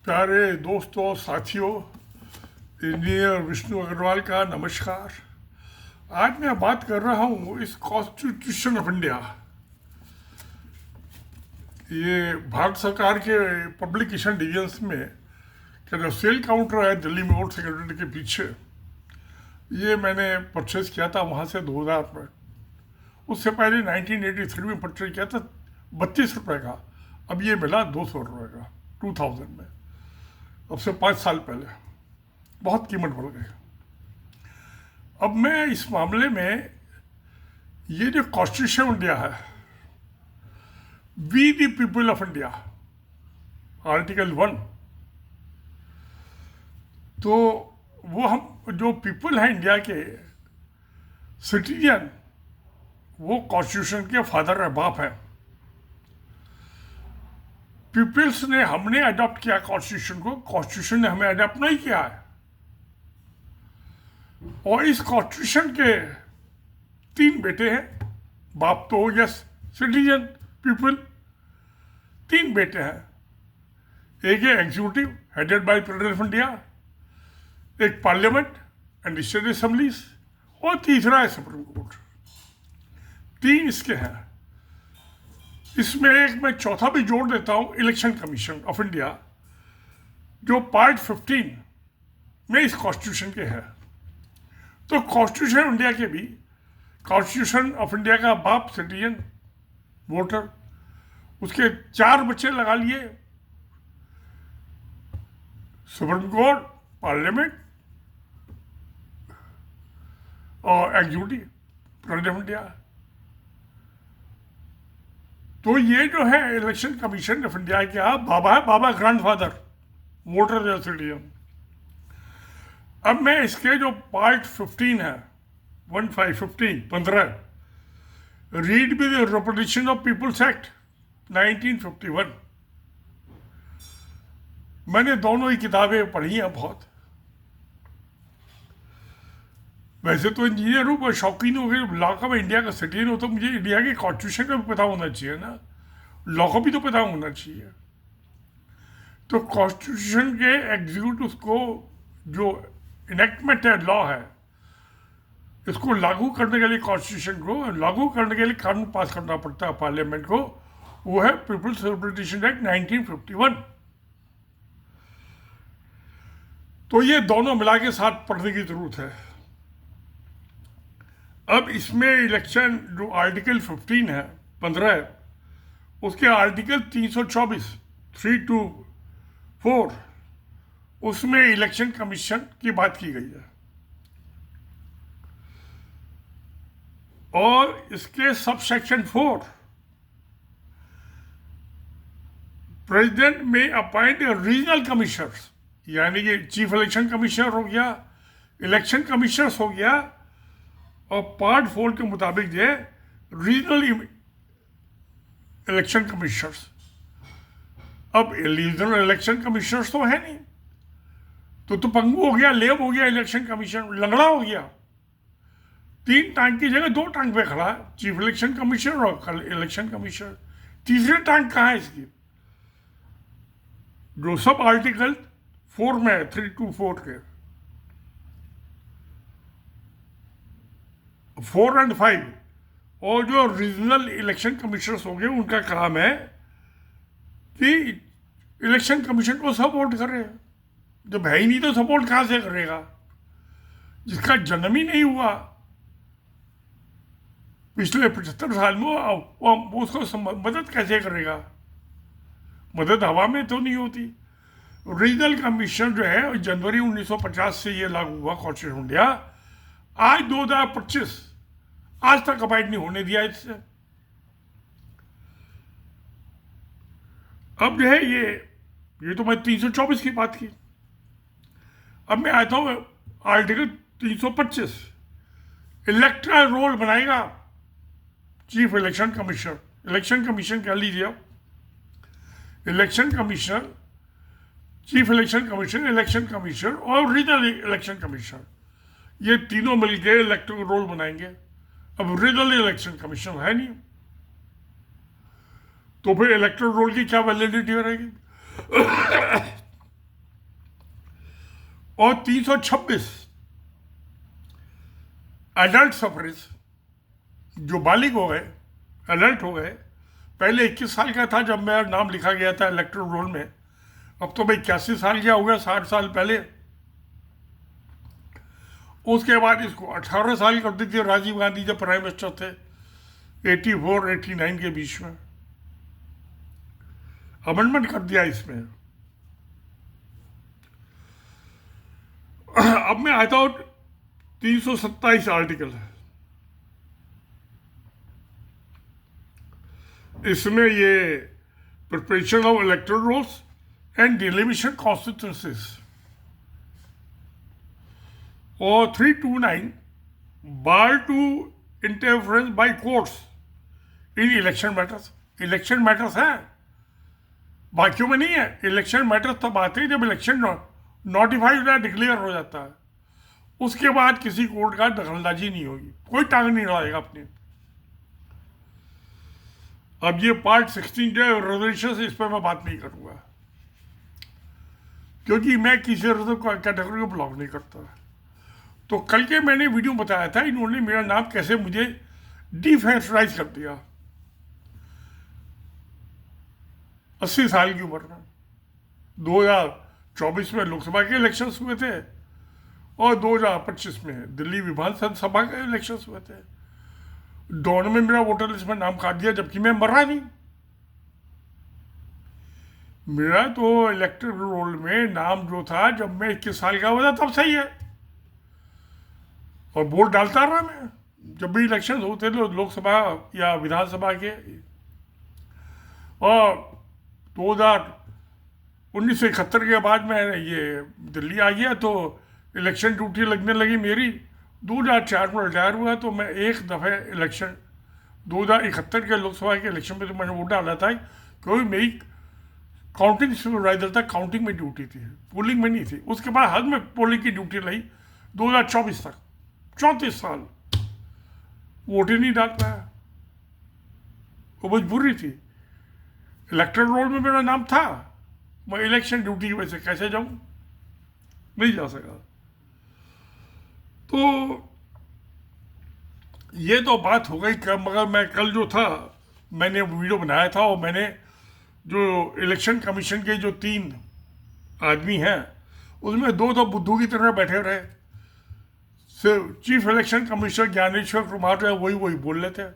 प्यारे दोस्तों और साथियों, इंजीनियर विष्णु अग्रवाल का नमस्कार। आज मैं बात कर रहा हूँ इस कॉन्स्टिट्यूशन ऑफ इंडिया। ये भारत सरकार के पब्लिकेशन डिवीजन्स में क्या सेल काउंटर है दिल्ली में, ओल्ड सेक्रेटरी के पीछे। ये मैंने परचेज किया था वहाँ से 2000 में। उससे पहले 1983 में परचेज किया था 32 रुपये का। अब ये मिला 200 रुपये का 2000 में। अब से 5 साल पहले बहुत कीमत बढ़ गई। अब मैं इस मामले में ये जो कॉन्स्टिट्यूशन ऑफ इंडिया है, we the people of India, article 1, तो वो हम जो पीपल हैं इंडिया के सिटीजन, वो कॉन्स्टिट्यूशन के फादर है, बाप है। पीपल्स ने, हमने अडॉप्ट किया कॉन्स्टिट्यूशन को, कॉन्स्टिट्यूशन ने हमें अडॉप्ट नहीं किया है। और इस कॉन्स्टिट्यूशन के 3 बेटे हैं। बाप तो यस सिटीजन पीपल, 3 बेटे हैं। एक है executive headed by president of India, एक पार्लियामेंट एंड स्टेट असेंबलीज, और तीसरा है सुप्रीम कोर्ट। 3 इसके हैं। इसमें एक मैं चौथा भी जोड़ देता हूं, इलेक्शन कमीशन ऑफ इंडिया, जो पार्ट 15 में इस कॉन्स्टिट्यूशन के है। तो कॉन्स्टिट्यूशन ऑफ इंडिया के भी, कॉन्स्टिट्यूशन ऑफ इंडिया का बाप सिटीजन वोटर, उसके 4 बच्चे लगा लिए, सुप्रीम कोर्ट, पार्लियामेंट और एग्जीक्यूटिव प्रेसिडेंट ऑफ इंडिया। तो ये जो है इलेक्शन कमीशन ऑफ इंडिया का बाबा है, बाबा ग्रैंडफादर, वोटर या सिटीजन। अब मैं इसके जो पार्ट 15 है, 15, read be the representation of people's act 1951। मैंने दोनों ही किताबें पढ़ी हैं बहुत। वैसे तो इंजीनियर हूँ, पर शौकीन हो गए लॉ का। मैं इंडिया का सिटीजन हो तो मुझे इंडिया के कॉन्स्टिट्यूशन का भी पता होना चाहिए ना, लॉ का भी तो पता होना चाहिए। तो कॉन्स्टिट्यूशन के एग्जीक्यूटिव को, जो इनेक्टमेंट है, लॉ है, इसको लागू करने के लिए, कॉन्स्टिट्यूशन को लागू करने के लिए कानून पास करना पड़ता है पार्लियामेंट को। वो है पीपल्स रिप्रेजेंटेशन एक्ट 1951। तो ये दोनों मिला के साथ पढ़ने की जरूरत है। अब इसमें इलेक्शन जो आर्टिकल 15 है, 15 है, उसके आर्टिकल 324, 3 to 4, उसमें इलेक्शन कमीशन की बात की गई है। और इसके सब सेक्शन 4, प्रेसिडेंट में अपॉइंट रीजनल कमिश्नर्स, यानी कि चीफ इलेक्शन कमिश्नर हो गया, इलेक्शन कमिश्नर्स हो गया, और पार्ट 4 के मुताबिक जो है रीजनल इलेक्शन कमिश्नर्स। अब रीजनल इलेक्शन कमिश्नर्स तो है नहीं, तो पंगू हो गया, लेब हो गया, इलेक्शन कमीशन लंगड़ा हो गया। 3 टांग की जगह 2 टांग पे खड़ा है, चीफ इलेक्शन कमिश्नर और इलेक्शन कमिश्नर। तीसरे टांग कहाँ है इसकी, जो सब आर्टिकल 4 में है, 3 to 4 के, 4 and 5। और जो रीजनल इलेक्शन कमिश्नर्स होंगे, उनका काम है कि इलेक्शन कमीशन को सपोर्ट करे। जब है ही नहीं तो सपोर्ट कहां से करेगा, जिसका जन्म ही नहीं हुआ पिछले 75 साल में, वो उसको मदद कैसे करेगा? मदद हवा में तो नहीं होती। रीजनल कमीशन जो है जनवरी 1950 से ये लागू हुआ कॉन्स्टिट्यूशन इंडिया। आज 2025 आज तक अबाइड नहीं होने दिया इससे। अब जो है ये तो मैं 324 की बात की। अब मैं आता हूं आर्टिकल 325, इलेक्टरल रोल बनाएगा chief election commissioner. Election commission कह लीजिए आप, election commissioner, chief election commissioner, election commissioner और रीजनल इलेक्शन कमिश्नर, ये तीनों मिलकर इलेक्टरल रोल बनाएंगे। अब रीजनल इलेक्शन कमीशन है नहीं, तो फिर इलेक्टरल रोल की क्या वैलिडिटी रहेगी? और 326 एडल्ट सफरेज जो बालिग हो गए, एडल्ट हो गए। पहले 21 साल का था जब मेरा नाम लिखा गया था इलेक्टोरल रोल में, अब तो मैं 81 साल का हो गया, 60 साल पहले। उसके बाद इसको 18 साल कर दी थी राजीव गांधी जब प्राइम मिनिस्टर थे, 84-89 के बीच में अमेंडमेंट कर दिया इसमें। अब मैं आता हूं 327 आर्टिकल है, इसमें ये preparation of electoral rolls and delimitation constituencies, और 329 bar to interference by courts in election matters. Election matters है, बाकियों में नहीं है। इलेक्शन मैटर्स तब आते हैं जब इलेक्शन नोटिफाइड या डिक्लेयर हो जाता है, उसके बाद किसी कोर्ट का दखलंदाजी नहीं होगी, कोई टांग नहीं लड़ाएगा अपने। अब ये पार्ट 16 जो है रिजर्वेशन, इस पर मैं बात नहीं करूंगा क्योंकि मैं किसी रिजर्व कैटेगरी को बिलोंग नहीं करता। तो कल के मैंने वीडियो बताया था, इन्होंने मेरा नाम कैसे मुझे डिफेंसराइज कर दिया 80 साल की उम्र में। 2024 में लोकसभा के इलेक्शंस हुए थे और 2025 में दिल्ली विधानसभा के इलेक्शंस हुए थे। दोनों में मेरा वोटर लिस्ट में नाम काट दिया, जबकि मैं मरा नहीं। मेरा तो इलेक्टोरल रोल में नाम जो था जब मैं 21 साल का हुआ था तब सही है, और वोट डालता रहा मैं जब भी इलेक्शन होते थे लोकसभा या विधानसभा के। और 1971 के बाद मैं ये दिल्ली आ गया तो इलेक्शन ड्यूटी लगने लगी मेरी। 2004 में रिटायर हुआ तो मैं एक दफ़े इलेक्शन 2071 के लोकसभा के इलेक्शन में तो मैंने वोट डाला था, क्योंकि मेरी काउंटिंग सुपरवाइजर था, काउंटिंग में ड्यूटी थी, पोलिंग में नहीं थी। उसके बाद हद में पोलिंग की ड्यूटी ली 2024 तक, 34 साल वोट ही नहीं डाल पाया, वो मजबूरी थी। इलेक्टोरल रोल में मेरा नाम था, मैं इलेक्शन ड्यूटी की वजह से कैसे जाऊं, नहीं जा सका। तो ये तो बात हो गई। मगर मैं कल जो था मैंने वीडियो बनाया था, और मैंने जो इलेक्शन कमीशन के जो 3 आदमी हैं उसमें 2 तो बुद्धू की तरह बैठे रहे। सिर्फ chief election commissioner Dnyaneshwar Kumar जो है वही बोल रहे थे,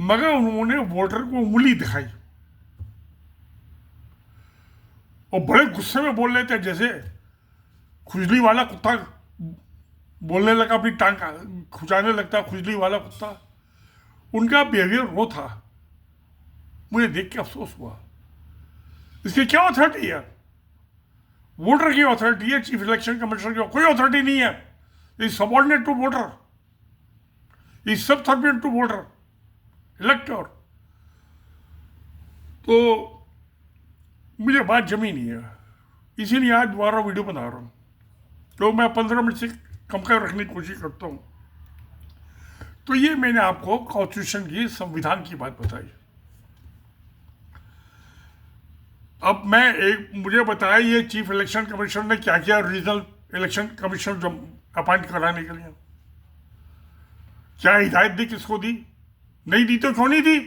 मगर उन्होंने वोटर को उंगली दिखाई और बड़े गुस्से में बोल रहे थे, जैसे खुजली वाला कुत्ता बोलने लगा, अपनी टांग खुजाने लगता खुजली वाला कुत्ता। उनका बिहेवियर वो था, मुझे देख के अफसोस हुआ। इसकी क्या अथॉरिटी है? वोटर की अथॉरिटी है, चीफ इलेक्शन कमिश्नर की कोई अथॉरिटी नहीं है। Is subordinate to voter, is subservient to voter, elector. तो मुझे बात जमी नहीं है, इसीलिए आज दोबारा वीडियो बना रहा हूँ। तो मैं 15 मिनट से कम कर रखने की कोशिश करता हूँ। तो ये मैंने आपको कॉन्स्टिट्यूशन की, संविधान की बात बताई। अब मुझे बताया ये चीफ इलेक्शन कमिश्नर ने क्या किया रीजनल इलेक्शन कमिश्नर जो अपॉइंट कराने के लिए, क्या हिदायत दी, किसको दी, नहीं दी तो क्यों नहीं दी?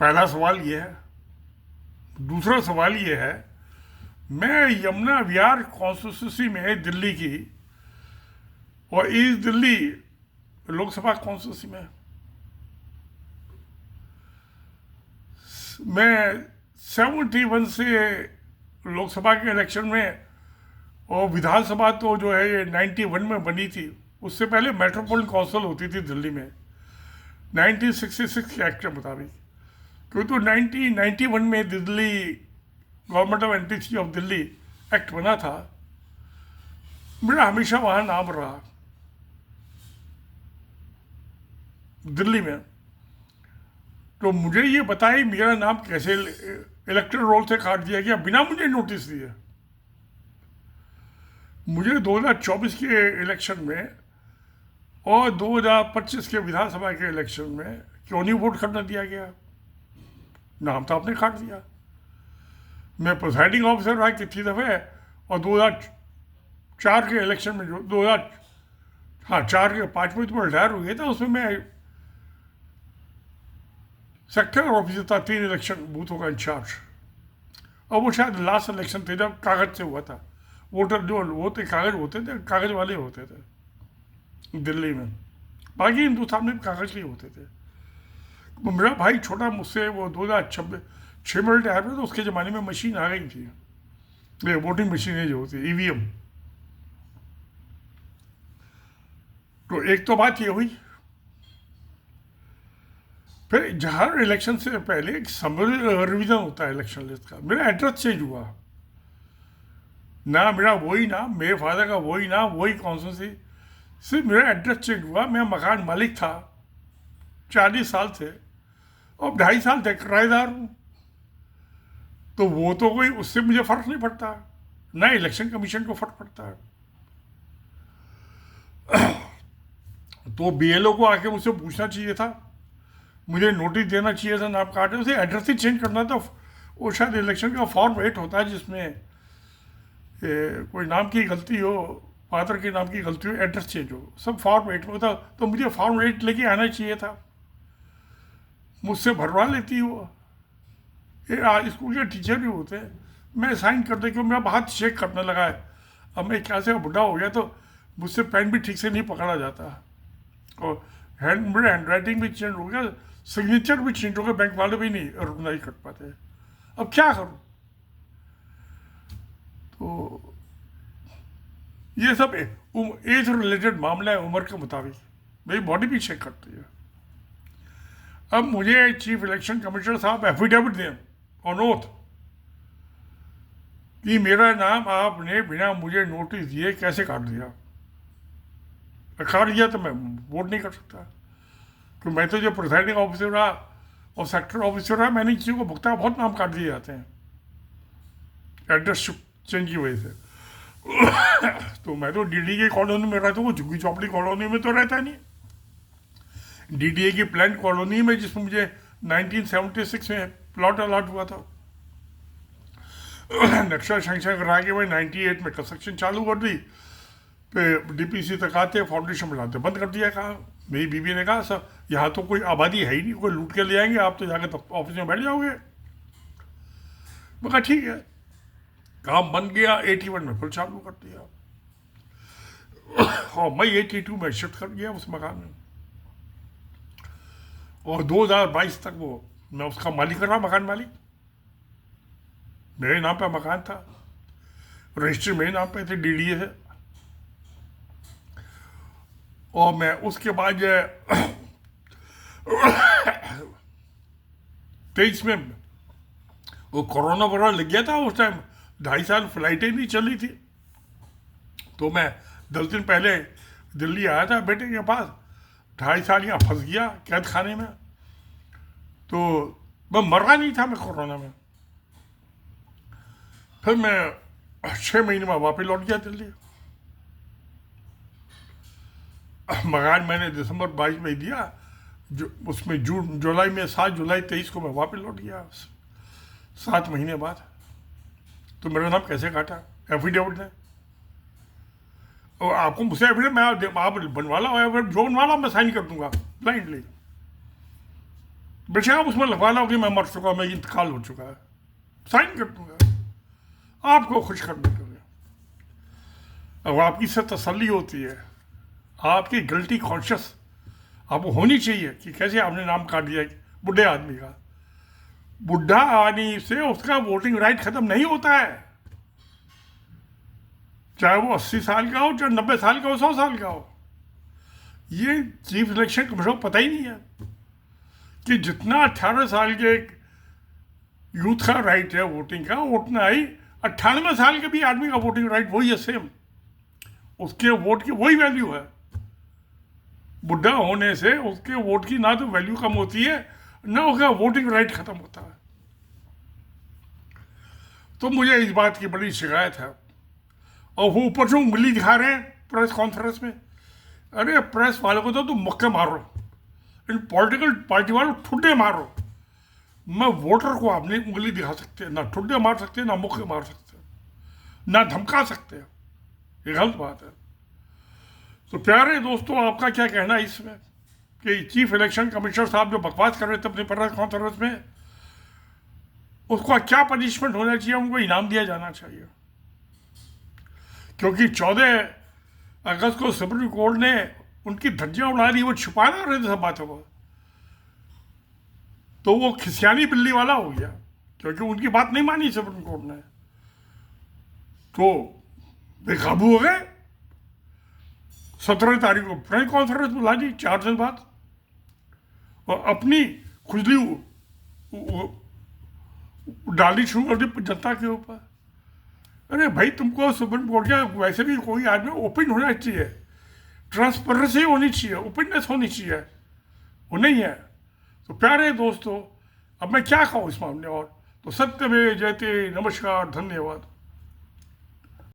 पहला सवाल ये है। दूसरा सवाल ये है, मैं यमुना विहार कॉन्स्टिट्यूंसी में दिल्ली की और ईस्ट दिल्ली लोकसभा कॉन्स्टिट्यूंसी में मैं 71 से लोकसभा के इलेक्शन में, और विधानसभा तो जो है ये 91 में बनी थी। उससे पहले मेट्रोपॉलिटन काउंसिल होती थी दिल्ली में 1966 के एक्ट के मुताबिक। क्योंकि तो 1991 में Delhi government of entity of Delhi act बना था, मेरा हमेशा वहाँ नाम रहा दिल्ली में। तो मुझे ये बताइए मेरा नाम कैसे इलेक्टोरल रोल से काट दिया गया बिना मुझे नोटिस दिए? मुझे 2024 के इलेक्शन में और 2025 के विधानसभा के इलेक्शन में क्यों नहीं वोट करने दिया गया? नाम तो आपने काट दिया। मैं प्रिसाइडिंग ऑफिसर रहा कितनी दफ़े, और 2004 के इलेक्शन में, जो 2000, हाँ 4 के 5 में तो मैं रिटायर हो गया था, उसमें मैं सेक्टर ऑफिसर था, 3 इलेक्शन बूथों का इंचार्ज। और वो शायद लास्ट इलेक्शन थे जब कागज से हुआ था। वोटर जो होते कागज होते थे, कागज वाले होते थे दिल्ली में, बाकी हिंदुस्तान में कागज के होते थे। मेरा भाई छोटा मुझसे, वो 2006 में रिटायर हुआ, तो उसके ज़माने में मशीन आ गई थी, ये वोटिंग मशीनें जो होती ईवीएम। तो एक तो बात ये हुई। फिर हर इलेक्शन से पहले एक समरी रिवीजन होता है इलेक्शन लिस्ट का। मेरा एड्रेस चेंज हुआ, ना मेरा वही नाम, मेरे फादर का वही नाम, वही कॉन्स्टिट्यूंसी, सिर्फ मेरा एड्रेस चेंज हुआ। मैं मकान मालिक था 40 साल से, और 2.5 साल तक किराएदार हूँ। तो वो तो कोई, उससे मुझे फ़र्क नहीं पड़ता, ना इलेक्शन कमीशन को फ़र्क पड़ता है। तो बीएलओ को आके मुझसे पूछना चाहिए था, मुझे नोटिस देना चाहिए था नाम काटने, उसे एड्रेस ही चेंज करना था। वो शायद इलेक्शन का फॉर्म 8 होता है जिसमें कोई नाम की गलती हो, फादर के नाम की गलती हो, एड्रेस चेंज हो, सब फॉर्म 8 में होता। तो मुझे फॉर्म 8 लेके आना चाहिए था, मुझसे भरवा लेती वो। ये आज स्कूल के टीचर भी होते हैं, मैं साइन कर दे, क्योंकि मेरा हाथ शेक करने लगा है। अब मैं क्या से बुढ़ा हो गया, तो मुझसे पेन भी ठीक से नहीं पकड़ा जाता, और मेरे हैंड राइटिंग भी चेंज हो गया, सिग्नेचर भी चेंज हो गया, बैंक वाले भी नहीं रिकॉग्नाइज कर पाते। अब क्या करूं? तो ये सब एज रिलेटेड मामला है, उम्र के मुताबिक मेरी बॉडी भी चेक करती है। अब मुझे चीफ इलेक्शन कमिश्नर साहब एफिडेविट दें ऑन ओथ कि मेरा नाम आपने बिना मुझे नोटिस दिए कैसे काट दिया। काट दिया तो मैं वोट नहीं कर सकता, क्योंकि मैं तो जो प्रिसाइडिंग ऑफिसर रहा और सेक्टर ऑफिसर रहा, मैंने किसी को भुगता, बहुत नाम काट दिए जाते हैं एड्रेस चेंज की वजह से। तो मैं तो डीडीए की कॉलोनी में रहता हूँ, झुग्गी चौपड़ी कॉलोनी में तो रहता नहीं, डीडीए की प्लान कॉलोनी में, जिसमें मुझे 1976 में प्लॉट अलॉट हुआ था। नक्शा सेंक्शन करा के मैं 98 में कंस्ट्रक्शन चालू कर दी, फिर डीपीसी तक आते, फाउंडेशन बनाते बंद कर दिया। कहा, मेरी बीवी ने कहा, सर यहाँ तो कोई आबादी है ही नहीं, कोई लूट के ले आएंगे, आप तो जाकर ऑफिस में बैठ जाओगे। मैं कहा ठीक है, काम बन गया। 81 में फिर चालू कर दिया, और मैं 82 में शिफ्ट कर गया उस मकान में, और 2022 तक वो मैं उसका मालिक रहा, मकान मालिक। मेरे नाम पे मकान था, रजिस्ट्री मेरे नाम पे थे डीडीए से। और मैं उसके बाद 23 में वो कोरोना वगैरह लग गया था, उस टाइम 2.5 साल फ्लाइटें नहीं चली थी। तो मैं 10 दिन पहले दिल्ली आया था बेटे के पास, 2.5 साल यहाँ फंस गया कैद खाने में। तो मैं मरा नहीं था मैं कोरोना में। फिर मैं 6 महीने में वापस लौट गया दिल्ली। मकान मैंने दिसंबर 22 में दिया, जो उसमें जुलाई में 7 जुलाई 23 को मैं वापस लौट गया 7 महीने बाद। तो मेरा नाम कैसे काटा एफिडेविट ने? और आपको मुझसे एफिडेविट, मैं आप बनवाला जो बनवाला मैं साइन कर दूंगा ब्लाइंडली, बेशक आप उसमें लगवा लो कि मैं मर चुका, मैं इंतकाल हो चुका है, साइन कर दूंगा आपको खुश करने के लिए। अब आपकी से तसल्ली होती है, आपकी गिल्टी कॉन्शियस आपको होनी चाहिए कि कैसे आपने नाम काट दिया बुढ़े आदमी का। बुढ़ा आदमी से उसका वोटिंग राइट खत्म नहीं होता है, चाहे वो 80 साल का हो, चाहे 90 साल का हो, 100 साल का हो। ये चीफ इलेक्शन कमीशन को पता ही नहीं है कि जितना 18 साल के यूथ का राइट है वोटिंग का, उतना ही 98 साल के भी आदमी का वोटिंग राइट वही है, सेम। उसके वोट की वही वैल्यू है। बुढ़ा होने से उसके वोट की ना तो वैल्यू कम होती है, ना उसका वोटिंग राइट खत्म होता है। तो मुझे इस बात की बड़ी शिकायत है। और वो ऊपर से उंगली दिखा रहे हैं प्रेस कॉन्फ्रेंस में। अरे प्रेस वालों को तो तुम मुक्के मारो, इन पॉलिटिकल पार्टी वालों ठुड्डे मारो, मैं वोटर को आप नहीं उंगली दिखा सकते, ना ठुड्डे मार सकते, ना मुक्के मार सकते, ना धमका सकते। ये गलत बात है। तो प्यारे दोस्तों, आपका क्या कहना है इसमें कि चीफ इलेक्शन कमिश्नर साहब जो बकवास कर रहे थे अपनी प्रेस कॉन्फ्रेंस में, उसका क्या पनिशमेंट होना चाहिए? उनको इनाम दिया जाना चाहिए, क्योंकि 14 अगस्त को सुप्रीम कोर्ट ने उनकी धज्जियां उड़ा दी, वो छुपा ना रहे थे सब बातों को, तो वो खिसियानी बिल्ली वाला हो गया, क्योंकि उनकी बात नहीं मानी सुप्रीम कोर्ट ने, तो बेकाबू हो गए। 17 तारीख को प्रेस कॉन्फ्रेंस बुला दी 4 दिन बाद, और अपनी खुजली डाली शुरू कर दी जनता के ऊपर। अरे भाई, तुमको सुप्रीम कोर्ट का वैसे भी कोई आदमी ओपन होना चाहिए, ट्रांसपेरेंसी होनी चाहिए, ओपननेस होनी चाहिए, वो नहीं है। तो प्यारे दोस्तों, अब मैं क्या कहूँ इस मामले और, तो सत्य में जयते। नमस्कार, धन्यवाद।